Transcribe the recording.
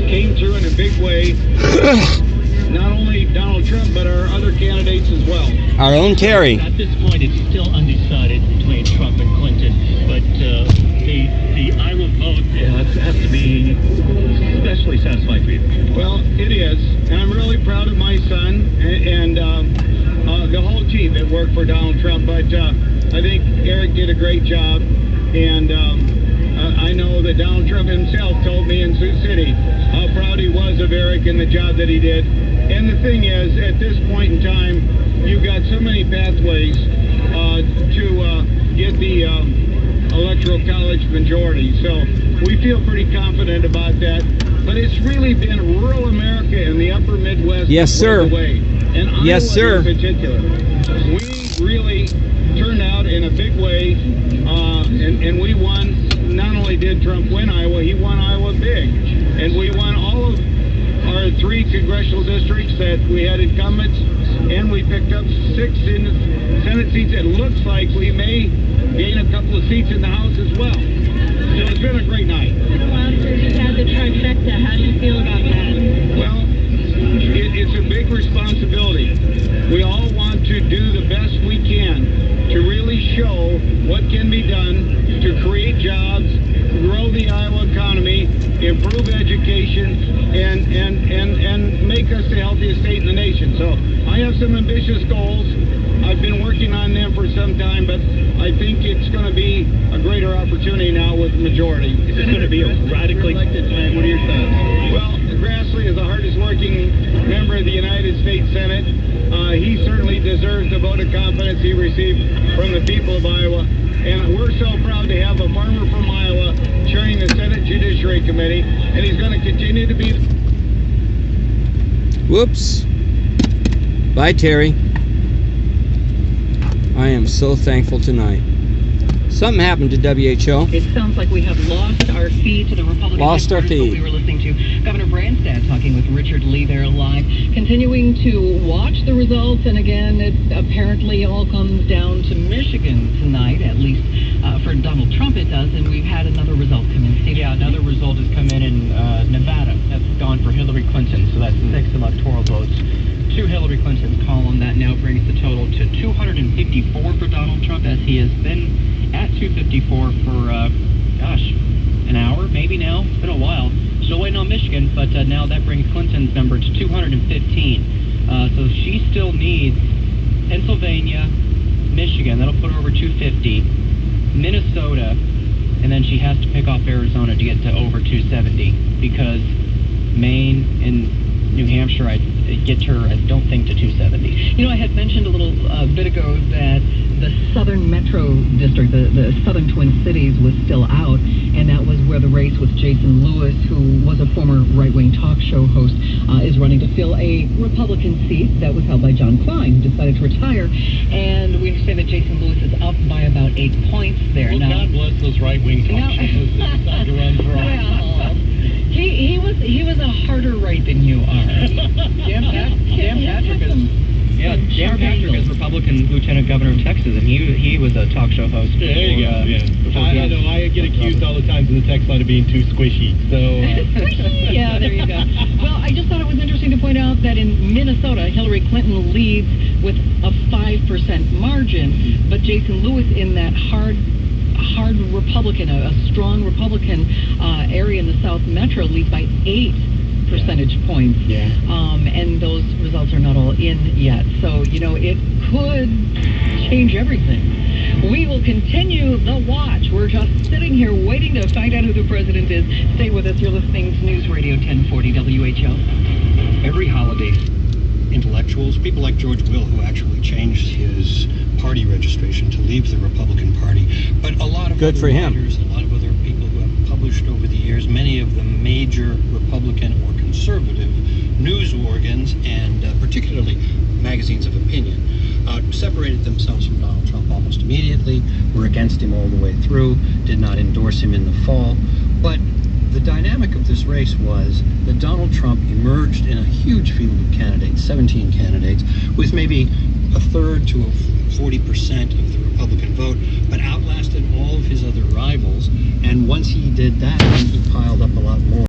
came through in a big way. Not only Donald Trump, but our other candidates as well. Our own Terry. At this point, it's still undecided between Trump and Clinton, but the Iowa vote has to be especially satisfying for you. Well, it is, and I'm really proud of my son and the whole team that worked for Donald Trump. But I think Eric did a great job, and I know that Donald Trump himself told me in Sioux City how proud he was of Eric and the job that he did. And the thing is, at this point in time, you've got so many pathways to get the electoral college majority. So we feel pretty confident about that. But it's really been rural America and the upper Midwest. Yes, sir. Way. And Iowa yes, sir. In particular. We really turned out in a big way, and we won. Not only did Trump win Iowa, he won Iowa big. And we won all of our 3 congressional districts that we had incumbents, and we picked up 6 in the Senate seats. It looks like we may gain a couple of seats in the House as well. So it's been a great night. Well, sir, you had the trifecta. How do you feel about that? Well, it's a big responsibility. We all want to do the best we can to really show what can be done to create jobs, grow the Iowa economy, improve education, and make us the healthiest state in the nation. So I have some ambitious goals. I've been working on them for some time, but I think it's going to be a greater opportunity now with the majority. Is this going to be a radically... What are your thoughts? Well, Grassley is the hardest working member of the United States Senate. He certainly deserves the vote of confidence he received from the people of Iowa. And we're so proud to have a farmer from Iowa chairing the Senate Judiciary Committee, and he's going to continue to be... Whoops. Bye, Terry. I am so thankful tonight. Something happened to WHO. It sounds like we have lost our feed to the Republican Lost our feed. We were listening to Governor Branstad talking with Richard Lee there live, continuing to watch the results. And again, it apparently all comes down to Michigan tonight, at least for Donald Trump it does. And we've had another result come in. Yeah, another result has come in Nevada. That's gone for Hillary Clinton, so that's 6 electoral votes to Hillary Clinton's column. That now brings the total to 254 for Donald Trump, as he has been at 254 for, an hour, maybe now. It's been a while. Still waiting on Michigan, but now that brings Clinton's number to 215. So she still needs Pennsylvania, Michigan. That'll put her over 250. Minnesota, and then she has to pick off Arizona to get to over 270, because Maine and New Hampshire, I'd get her, I don't think, to 270. You know, I had mentioned a little bit ago that the Southern Metro District, the Southern Twin Cities, was still out, and that was where the race with Jason Lewis, who was a former right-wing talk show host, is running to fill a Republican seat that was held by John Klein, who decided to retire. And we understand that Jason Lewis is up by about 8 points there. Well, now, God bless those right-wing talk shows that decide to run for office. He was a harder right than you are. Dan Patrick is Republican Lieutenant Governor of Texas, and he was a talk show host. There you go. I don't know. I get accused all the time in the text line of being too squishy. So squishy. Yeah, there you go. Well, I just thought it was interesting to point out that in Minnesota, Hillary Clinton leads with a 5% margin, but Jason Lewis in that hard Republican, a strong Republican area in the South Metro leads by 8 percentage points. Yeah. And those results are not all in yet. So, you know, it could change everything. We will continue the watch. We're just sitting here waiting to find out who the president is. Stay with us. You're listening to News Radio 1040 WHO. Every holiday, intellectuals, people like George Will, who actually changed his party registration to leave the Republican Party, but a lot of Good other for him. writers, a lot of other people who have published over the years, many of the major Republican or conservative news organs, and particularly magazines of opinion, separated themselves from Donald Trump almost immediately, were against him all the way through, did not endorse him in the fall. But the dynamic of this race was that Donald Trump emerged in a huge field of candidates, 17 candidates, with maybe a third to 40% of the Republican vote, but outlasted all of his other rivals. And once he did that, he piled up a lot more.